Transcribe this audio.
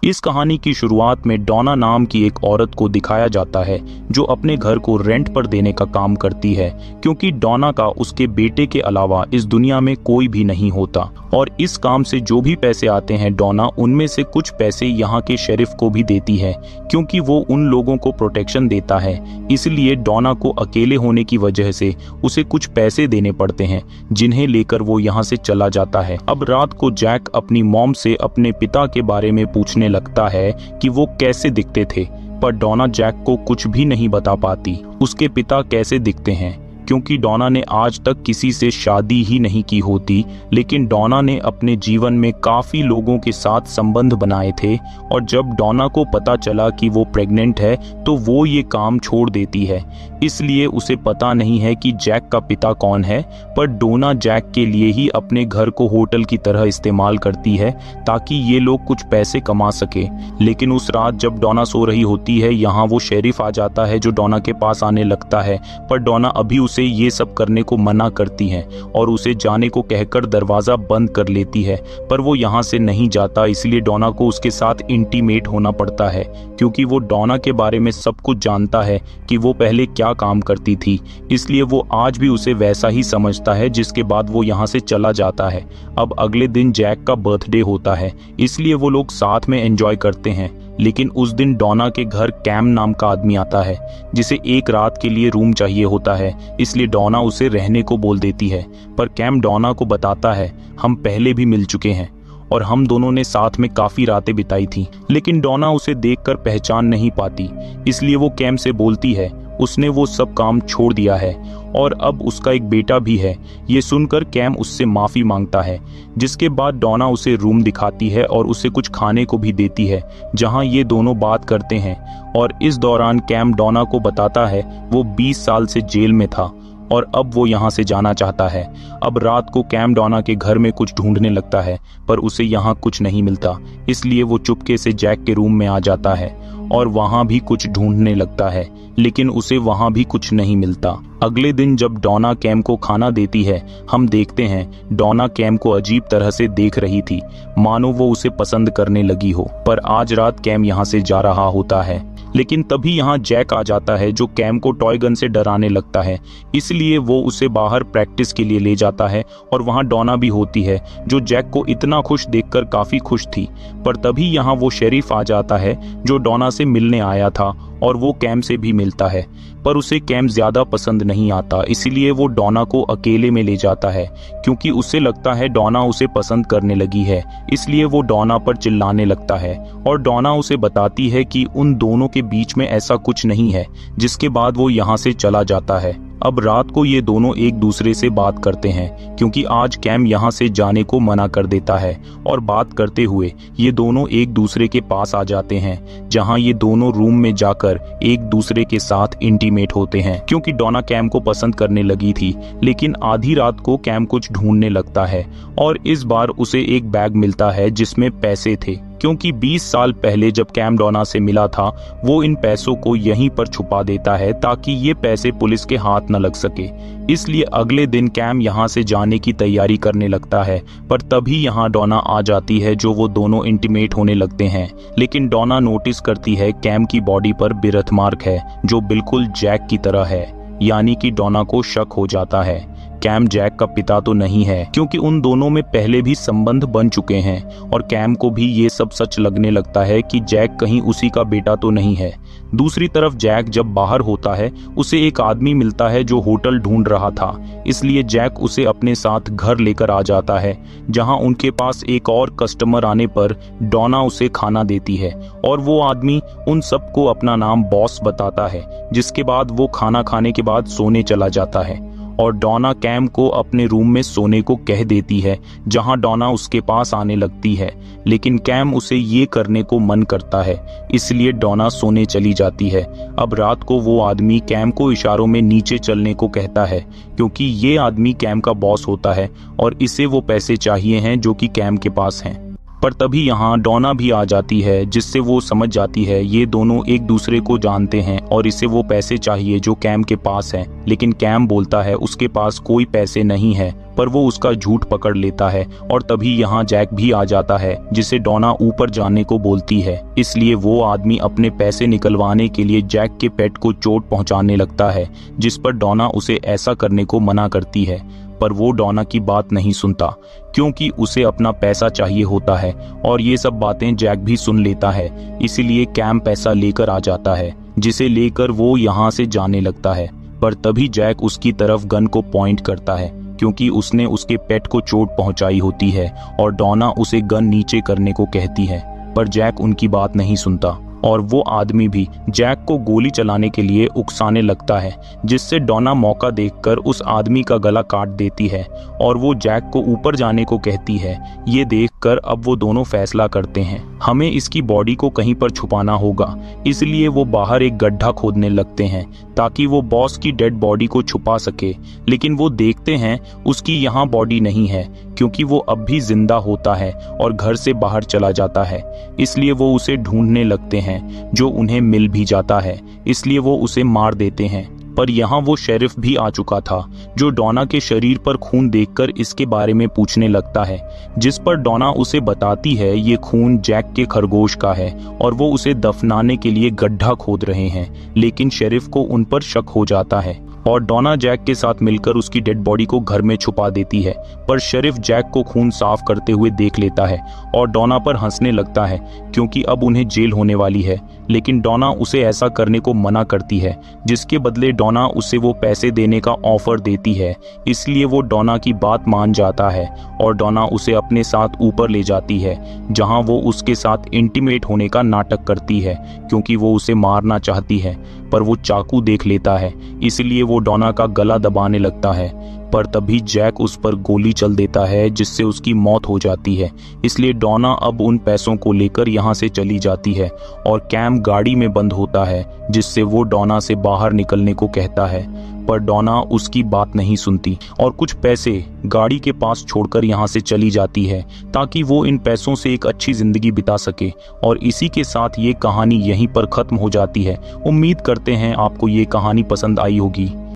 इस कहानी की शुरुआत में डॉना नाम की एक औरत को दिखाया जाता है जो अपने घर को रेंट पर देने का काम करती है, क्योंकि डॉना का उसके बेटे के अलावा इस दुनिया में कोई भी नहीं होता। और इस काम से जो भी पैसे आते हैं डॉना उनमें से कुछ पैसे यहाँ के शेरिफ को भी देती है, क्योंकि वो उन लोगों को प्रोटेक्शन देता है। इसलिए डॉना को अकेले होने की वजह से उसे कुछ पैसे देने पड़ते हैं, जिन्हें लेकर वो यहाँ से चला जाता है। अब रात को जैक अपनी मॉम से अपने पिता के बारे में पूछने लगता है कि वो कैसे दिखते थे, पर डॉना जैक को कुछ भी नहीं बता पाती उसके पिता कैसे दिखते हैं, क्योंकि डॉना ने आज तक किसी से शादी ही नहीं की होती। लेकिन डॉना ने अपने जीवन में काफी लोगों के साथ संबंध बनाए थे, और जब डॉना को पता चला कि वो प्रेग्नेंट है तो वो ये काम छोड़ देती है। इसलिए उसे पता नहीं है कि जैक का पिता कौन है, पर डोना जैक के लिए ही अपने घर को होटल की तरह इस्तेमाल करती है ताकि ये लोग कुछ पैसे कमा सके। लेकिन उस रात जब डॉना सो रही होती है, यहाँ वो शेरिफ आ जाता है जो डॉना के पास आने लगता है, पर डॉना अभी उसे ये सब करने को मना करती है और उसे जाने को कहकर दरवाजा बंद कर लेती है। पर वो यहाँ से नहीं जाता, इसलिए डॉना को उसके साथ इंटीमेट होना पड़ता है, क्योंकि वो डॉना के बारे में सब कुछ जानता है कि वो पहले क्या काम करती थी। इसलिए वो आज भी उसे वैसा ही समझता है, जिसके बाद वो यहाँ से चला जाता है। अब अगले दिन जैक का बर्थडे होता है, इसलिए वो लोग साथ में एंजॉय करते हैं। लेकिन उस दिन डॉना के घर कैम नाम का आदमी आता है, जिसे एक रात के लिए रूम चाहिए होता है, इसलिए डॉना उसे रहने को बोल देती है। पर कैम डॉना को बताता है, हम पहले भी मिल चुके हैं और हम दोनों ने साथ में काफी रातें बिताई थी। लेकिन डॉना उसे देखकर पहचान नहीं पाती, इसलिए वो कैम से बोलती है उसने वो सब काम छोड़ दिया है और अब उसका एक बेटा भी है। ये सुनकर कैम उससे माफी मांगता है, जिसके बाद डॉना उसे रूम दिखाती है और उसे कुछ खाने को भी देती है, जहां ये दोनों बात करते हैं। और इस दौरान कैम डॉना को बताता है वो 20 साल से जेल में था और अब वो यहाँ से जाना चाहता है। अब रात को कैम डॉना के घर में कुछ ढूंढने लगता है, पर उसे यहाँ कुछ नहीं मिलता, इसलिए वो चुपके से जैक के रूम में आ जाता है और वहाँ भी कुछ ढूंढने लगता है, लेकिन उसे वहाँ भी कुछ नहीं मिलता। अगले दिन जब डॉना कैम को खाना देती है, हम देखते हैं डॉना कैम को अजीब तरह से देख रही थी, मानो वो उसे पसंद करने लगी हो। पर आज रात कैम यहाँ से जा रहा होता है, लेकिन तभी यहाँ जैक आ जाता है जो कैम को टॉय गन से डराने लगता है, इसलिए वो उसे बाहर प्रैक्टिस के लिए ले जाता है। और वहाँ डॉना भी होती है जो जैक को इतना खुश देखकर काफी खुश थी। पर तभी यहाँ वो शेरिफ आ जाता है जो डॉना से मिलने आया था, और वो कैम से भी मिलता है, पर उसे कैम ज्यादा पसंद नहीं आता, इसलिए वो डॉना को अकेले में ले जाता है, क्योंकि उसे लगता है डॉना उसे पसंद करने लगी है। इसलिए वो डॉना पर चिल्लाने लगता है और डॉना उसे बताती है कि उन दोनों के बीच में ऐसा कुछ नहीं है, जिसके बाद वो यहाँ से चला जाता है। अब रात को ये दोनों एक दूसरे से बात करते हैं, क्योंकि आज कैम यहाँ से जाने को मना कर देता है, और बात करते हुए ये दोनों एक दूसरे के पास आ जाते हैं, जहाँ ये दोनों रूम में जाकर एक दूसरे के साथ इंटीमेट होते हैं। क्योंकि डॉना कैम को पसंद करने लगी थी, लेकिन आधी रात को कैम कुछ ढूंढने लगता है और इस बार उसे एक बैग मिलता है जिसमें पैसे थे, क्योंकि 20 साल पहले जब कैम डॉना से मिला था वो इन पैसों को यहीं पर छुपा देता है ताकि ये पैसे पुलिस के हाथ न लग सके। इसलिए अगले दिन कैम यहाँ से जाने की तैयारी करने लगता है, पर तभी यहाँ डॉना आ जाती है जो वो दोनों इंटीमेट होने लगते हैं। लेकिन डॉना नोटिस करती है कैम की बॉडी पर बिरथ मार्क है जो बिल्कुल जैक की तरह है, यानी कि डॉना को शक हो जाता है कैम जैक का पिता तो नहीं है, क्योंकि उन दोनों में पहले भी संबंध बन चुके हैं। और कैम को भी ये सब सच लगने लगता है कि जैक कहीं उसी का बेटा तो नहीं है। दूसरी तरफ जैक जब बाहर होता है उसे एक आदमी मिलता है जो होटल ढूंढ रहा था, इसलिए जैक उसे अपने साथ घर लेकर आ जाता है, जहां उनके पास एक और कस्टमर आने पर डॉना उसे खाना देती है और वो आदमी उन सबको अपना नाम बॉस बताता है, जिसके बाद वो खाना खाने के बाद सोने चला जाता है। और डॉना कैम को अपने रूम में सोने को कह देती है, जहां डॉना उसके पास आने लगती है, लेकिन कैम उसे ये करने को मन करता है, इसलिए डॉना सोने चली जाती है। अब रात को वो आदमी कैम को इशारों में नीचे चलने को कहता है, क्योंकि ये आदमी कैम का बॉस होता है और इसे वो पैसे चाहिए हैं जो कि कैम के पास हैं। पर तभी यहाँ डॉना भी आ जाती है, जिससे वो समझ जाती है ये दोनों एक दूसरे को जानते हैं और इसे वो पैसे चाहिए जो कैम के पास है। लेकिन कैम बोलता है उसके पास कोई पैसे नहीं है, पर वो उसका झूठ पकड़ लेता है। और तभी यहाँ जैक भी आ जाता है, जिसे डॉना ऊपर जाने को बोलती है। इसलिए वो आदमी अपने पैसे निकलवाने के लिए जैक के पेट को चोट पहुंचाने लगता है, जिस पर डॉना उसे ऐसा करने को मना करती है। पर वो डॉना की बात नहीं सुनता, क्योंकि उसे अपना पैसा चाहिए होता है। और ये सब बातें जैक भी सुन लेता है। इसीलिए कैम पैसा लेकर आ जाता है, जिसे लेकर वो यहाँ से जाने लगता है। पर तभी जैक उसकी तरफ गन को पॉइंट करता है, क्योंकि उसने उसके पेट को चोट पहुंचाई होती है। और डॉना उसे गन नीचे करने को कहती है, पर जैक उनकी बात नहीं सुनता। और वो आदमी भी जैक को गोली चलाने के लिए उकसाने लगता है, जिससे डॉना मौका देखकर उस आदमी का गला काट देती है। और वो जैक को ऊपर जाने को कहती है। ये देखकर अब वो दोनों फैसला करते हैं, हमें इसकी बॉडी को कहीं पर छुपाना होगा। इसलिए वो बाहर एक गड्ढा खोदने लगते हैं, ताकि वो बॉस की डेड बॉडी को छुपा सके। लेकिन वो देखते हैं उसकी यहाँ बॉडी नहीं है, क्योंकि वो अब भी जिंदा होता है और घर से बाहर चला जाता है। इसलिए वो उसे ढूंढने लगते हैं, जो उन्हें मिल भी जाता है। इसलिए वो उसे मार देते हैं। पर यहाँ वो शेरिफ भी आ चुका था, जो डॉना के शरीर पर खून देखकर इसके बारे में पूछने लगता है। जिस पर डॉना उसे बताती है ये खून जैक के खरगोश का है और वो उसे दफनाने के लिए गड्ढा खोद रहे हैं। लेकिन शेरिफ को उन पर शक हो जाता है और डॉना जैक के साथ मिलकर उसकी डेड बॉडी को घर में छुपा देती है। पर शेरिफ जैक को खून साफ करते हुए देख लेता है और डॉना पर हंसने लगता है, क्योंकि अब उन्हें जेल होने वाली है। लेकिन डॉना उसे ऐसा करने को मना करती है, जिसके बदले डॉना उसे वो पैसे देने का ऑफर देती है। इसलिए वो डॉना की बात मान जाता है और डॉना उसे अपने साथ ऊपर ले जाती है, जहां वो उसके साथ इंटीमेट होने का नाटक करती है, क्योंकि वो उसे मारना चाहती है। पर वो चाकू देख लेता है, इसलिए वो डॉना का गला दबाने लगता है। पर तभी जैक उस पर गोली चल देता है, जिससे उसकी मौत हो जाती है। इसलिए डॉना अब उन पैसों को लेकर यहाँ से चली जाती है और कैम गाड़ी में बंद होता है, जिससे वो डॉना से बाहर निकलने को कहता है। पर डॉना उसकी बात नहीं सुनती और कुछ पैसे गाड़ी के पास छोड़कर यहाँ से चली जाती है, ताकि वो इन पैसों से एक अच्छी जिंदगी बिता सके। और इसी के साथ ये कहानी यहीं पर खत्म हो जाती है। उम्मीद करते हैं आपको ये कहानी पसंद आई होगी।